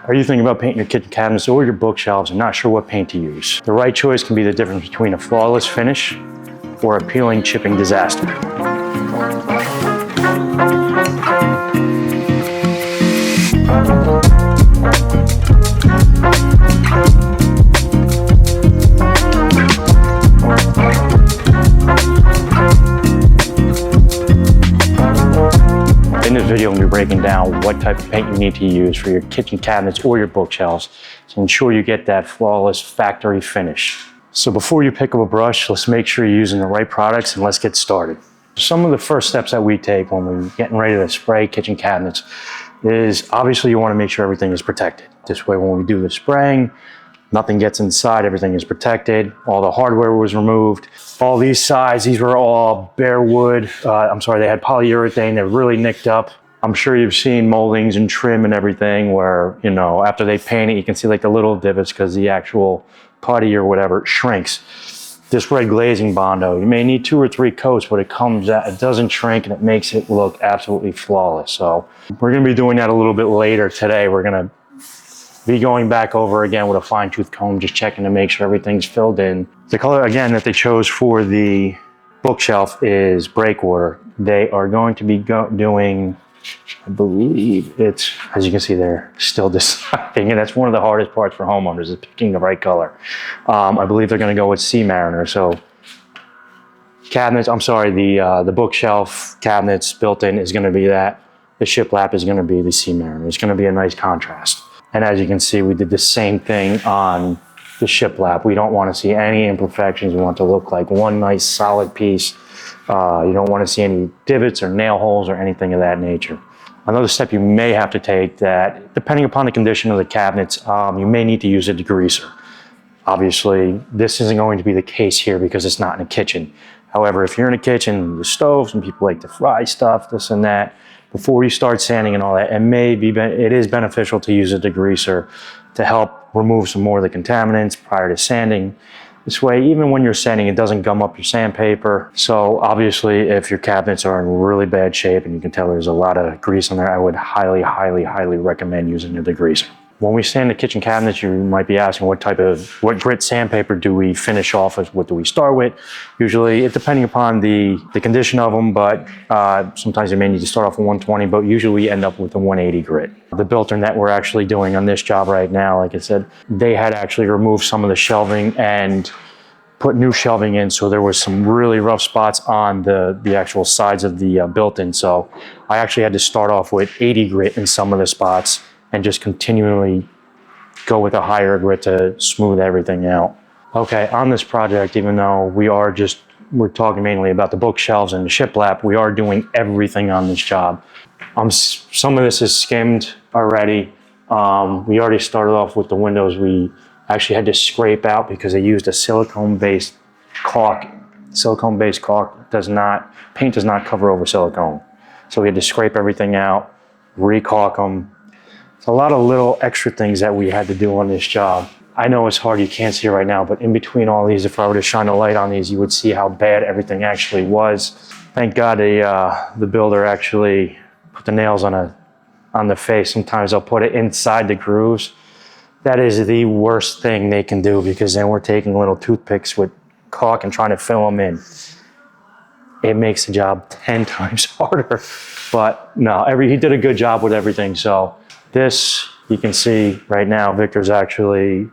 Are you thinking about painting your kitchen cabinets or your bookshelves and not sure what paint to use? The right choice can be the difference between a flawless finish or a peeling, chipping disaster. In this video, I'm going to be breaking down what type of paint you need to use for your kitchen cabinets or your bookshelves to ensure you get that flawless factory finish. So before you pick up a brush, let's make sure you're using the right products and let's get started. Some of the first steps that we take when we're getting ready to spray kitchen cabinets is obviously you want to make sure everything is protected. This way when we do the spraying, nothing gets inside, everything is protected. All the hardware was removed. All these sides, these were all bare wood. They had polyurethane, they're really nicked up. I'm sure you've seen moldings and trim and everything where, you know, after they paint it, you can see like the little divots because the actual putty or whatever shrinks. This red glazing Bondo, you may need 2 or 3 coats, but it doesn't shrink and it makes it look absolutely flawless. So we're gonna be doing that a little bit later today. We're gonna be going back over again with a fine tooth comb, just checking to make sure everything's filled in. The color again that they chose for the bookshelf is breakwater. They are going to be doing, I believe it's, as you can see, they're still deciding, and that's one of the hardest parts for homeowners is picking the right color. I believe they're going to go with Sea Mariner. So cabinets, the bookshelf cabinets built in is going to be that. The shiplap is going to be the Sea Mariner. It's going to be a nice contrast. And as you can see, we did the same thing on the shiplap. We don't want to see any imperfections. We want it to look like one nice solid piece. You don't want to see any divots or nail holes or anything of that nature. Another step you may have to take that, depending upon the condition of the cabinets, you may need to use a degreaser. Obviously, this isn't going to be the case here because it's not in a kitchen. However, if you're in a kitchen, the stoves, and people like to fry stuff, this and that, before you start sanding and all that, it is beneficial to use a degreaser to help remove some more of the contaminants prior to sanding. This way, even when you're sanding, it doesn't gum up your sandpaper. So obviously, if your cabinets are in really bad shape and you can tell there's a lot of grease on there, I would highly, highly, highly recommend using a degreaser. When we sand the kitchen cabinets, you might be asking what grit sandpaper do we finish off with? What do we start with? Usually, it depending upon the condition of them, but sometimes you may need to start off with 120, but usually we end up with a 180 grit. The built-in that we're actually doing on this job right now, like I said, they had actually removed some of the shelving and put new shelving in, so there was some really rough spots on the actual sides of the built-in. So I actually had to start off with 80 grit in some of the spots and just continually go with a higher grit to smooth everything out. Okay, on this project, even though we're talking mainly about the bookshelves and the shiplap, we are doing everything on this job. Some of this is skimmed already. We already started off with the windows. We actually had to scrape out because they used a silicone-based caulk. Silicone-based caulk paint does not cover over silicone. So we had to scrape everything out, re-caulk them. A lot of little extra things that we had to do on this job. I know it's hard, you can't see it right now, but in between all these, if I were to shine a light on these, you would see how bad everything actually was. Thank God the builder actually put the nails on the face. Sometimes they'll put it inside the grooves. That is the worst thing they can do because then we're taking little toothpicks with caulk and trying to fill them in. It makes the job 10 times harder. But no, he did a good job with everything. So this, you can see right now, Victor's actually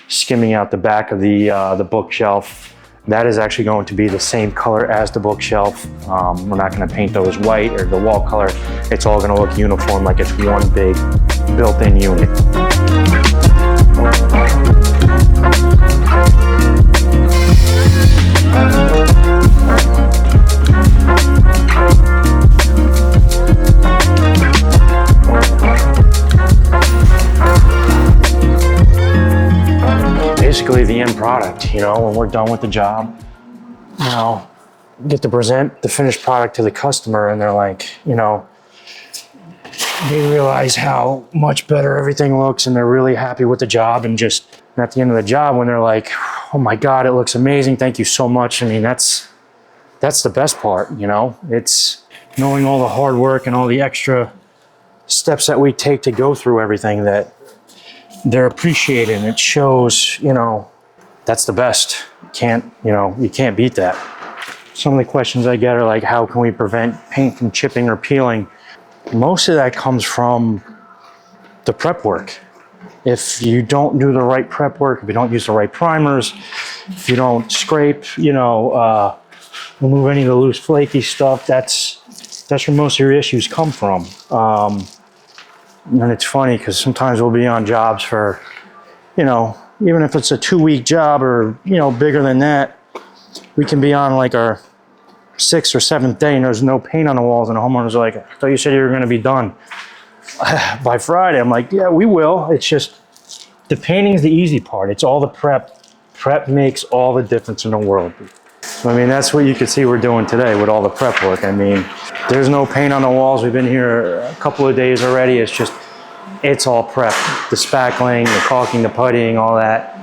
skimming out the back of the bookshelf. That is actually going to be the same color as the bookshelf. We're not going to paint those white or the wall color. It's all going to look uniform like it's one big built-in unit. Basically the end product, you know, when we're done with the job, you know, get to present the finished product to the customer and they're like, you know, they realize how much better everything looks and they're really happy with the job. And just at the end of the job when they're like, oh my God, it looks amazing. Thank you so much. I mean, that's the best part, you know, it's knowing all the hard work and all the extra steps that we take to go through everything that they're appreciated, and it shows, you know, that's the best. You can't beat that. Some of the questions I get are like, how can we prevent paint from chipping or peeling? Most of that comes from the prep work. If you don't do the right prep work, if you don't use the right primers, if you don't scrape, remove any of the loose flaky stuff, that's where most of your issues come from. And it's funny because sometimes we'll be on jobs for, even if it's a 2-week job or, bigger than that, we can be on like our 6th or 7th day and there's no paint on the walls, and the homeowner's like, I thought you said you were going to be done by Friday. I'm like, yeah, we will. It's just the painting is the easy part. It's all the prep. Prep makes all the difference in the world. I mean, that's what you can see we're doing today with all the prep work. I mean, there's no paint on the walls. We've been here a couple of days already. It's all prep. The spackling, the caulking, the puttying, all that.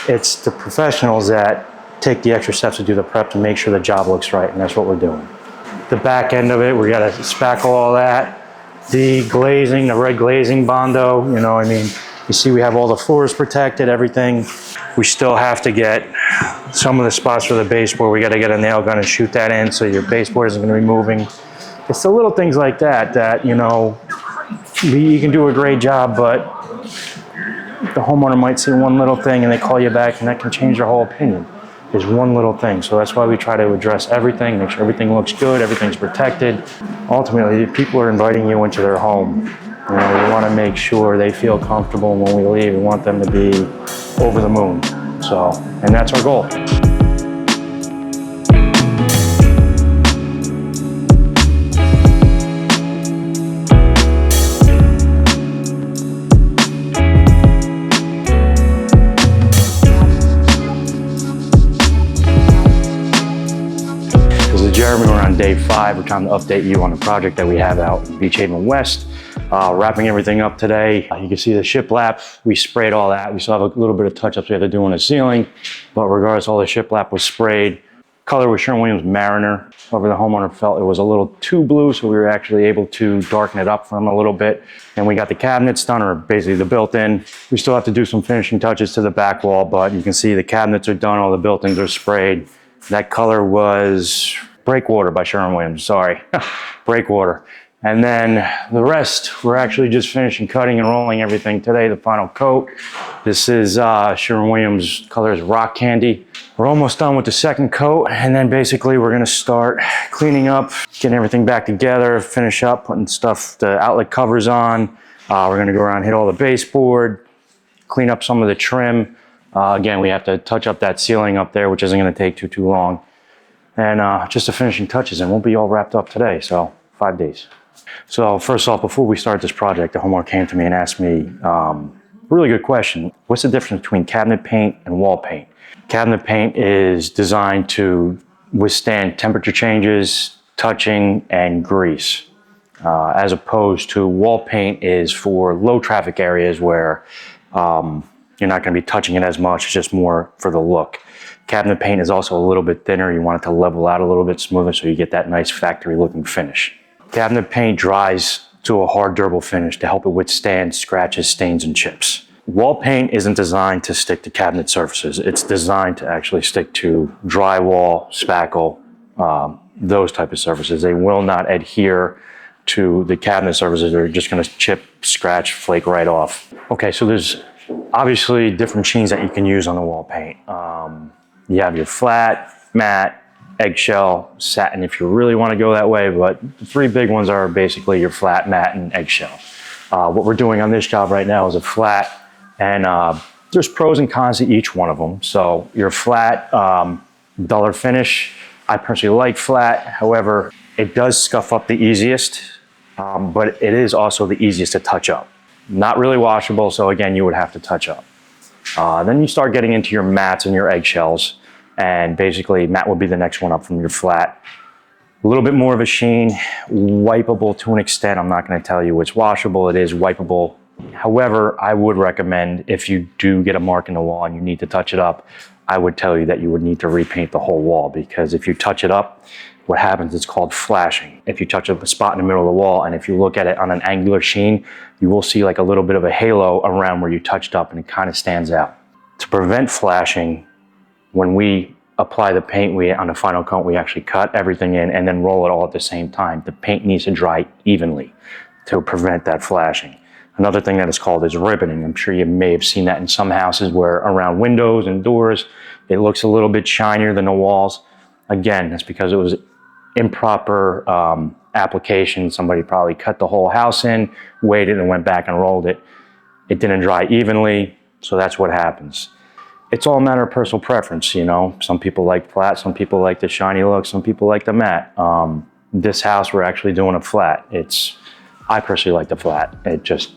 It's the professionals that take the extra steps to do the prep to make sure the job looks right, and that's what we're doing. The back end of it, we gotta spackle all that. The glazing, the red glazing Bondo, you see we have all the floors protected, everything. We still have to get some of the spots for the baseboard. We gotta get a nail gun and shoot that in so your baseboard isn't gonna be moving. It's the little things like that, you can do a great job, but the homeowner might see one little thing and they call you back, and that can change their whole opinion. There's one little thing. So that's why we try to address everything, make sure everything looks good, everything's protected. Ultimately, people are inviting you into their home. We want to make sure they feel comfortable, and when we leave, we want them to be over the moon. And that's our goal. Jeremy, we're on day 5. We're trying to update you on the project that we have out in Beach Haven West. Wrapping everything up today. You can see the shiplap. We sprayed all that. We still have a little bit of touch-ups we had to do on the ceiling, but regardless, all the shiplap was sprayed. Color was Sherwin-Williams Mariner. However, the homeowner felt it was a little too blue, so we were actually able to darken it up for him a little bit. And we got the cabinets done, or basically the built-in. We still have to do some finishing touches to the back wall, but you can see the cabinets are done, all the built-ins are sprayed. That color was Breakwater by Sherwin-Williams, sorry, Breakwater. And then the rest, we're actually just finishing cutting and rolling everything today, the final coat. This is Sherwin-Williams, color is Rock Candy. We're almost done with the second coat, and then basically we're gonna start cleaning up, getting everything back together, finish up, putting stuff, the outlet covers on. We're gonna go around, hit all the baseboard, clean up some of the trim. Again, we have to touch up that ceiling up there, which isn't gonna take too long. And just the finishing touches, and we'll be all wrapped up today, so 5 days. So first off, before we start this project, the homeowner came to me and asked me, really good question, what's the difference between cabinet paint and wall paint? Cabinet paint is designed to withstand temperature changes, touching, and grease, as opposed to wall paint is for low traffic areas where you're not gonna be touching it as much, it's just more for the look. Cabinet paint is also a little bit thinner. You want it to level out a little bit smoother so you get that nice factory looking finish. Cabinet paint dries to a hard, durable finish to help it withstand scratches, stains, and chips. Wall paint isn't designed to stick to cabinet surfaces. It's designed to actually stick to drywall, spackle, those type of surfaces. They will not adhere to the cabinet surfaces. They're just gonna chip, scratch, flake right off. Okay, so there's obviously different sheens that you can use on the wall paint. You have your flat, matte, eggshell, satin if you really want to go that way, but the 3 big ones are basically your flat, matte, and eggshell. What we're doing on this job right now is a flat, and there's pros and cons to each one of them. So your flat, duller finish, I personally like flat. However, it does scuff up the easiest, but it is also the easiest to touch up. Not really washable, so again, you would have to touch up. Then you start getting into your mattes and your eggshells, and basically matte would be the next one up from your flat. A little bit more of a sheen, wipeable to an extent. I'm not going to tell you it's washable, it is wipeable. However, I would recommend if you do get a mark in the wall and you need to touch it up, I would tell you that you would need to repaint the whole wall, because if you touch it up, what happens, it's called flashing. If you touch up a spot in the middle of the wall, and if you look at it on an angular sheen, you will see like a little bit of a halo around where you touched up, and it kind of stands out. To prevent flashing, when we apply the paint, on the final coat, we actually cut everything in and then roll it all at the same time. The paint needs to dry evenly to prevent that flashing. Another thing that is called is ribboning. I'm sure you may have seen that in some houses where around windows and doors, it looks a little bit shinier than the walls. Again, that's because it was improper application. Somebody probably cut the whole house in, waited, and went back and rolled it. It didn't dry evenly, so that's what happens. It's all a matter of personal preference, you know. Some people like flat, some people like the shiny look, some people like the matte. This house, we're actually doing a flat. I personally like the flat. It just,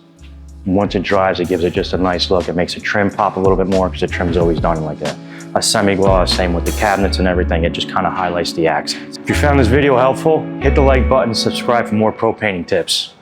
once it dries, it gives it just a nice look. It makes the trim pop a little bit more because the trim's always done like a semi-gloss, same with the cabinets and everything. It just kind of highlights the accents. If you found this video helpful, hit the like button, subscribe for more pro painting tips.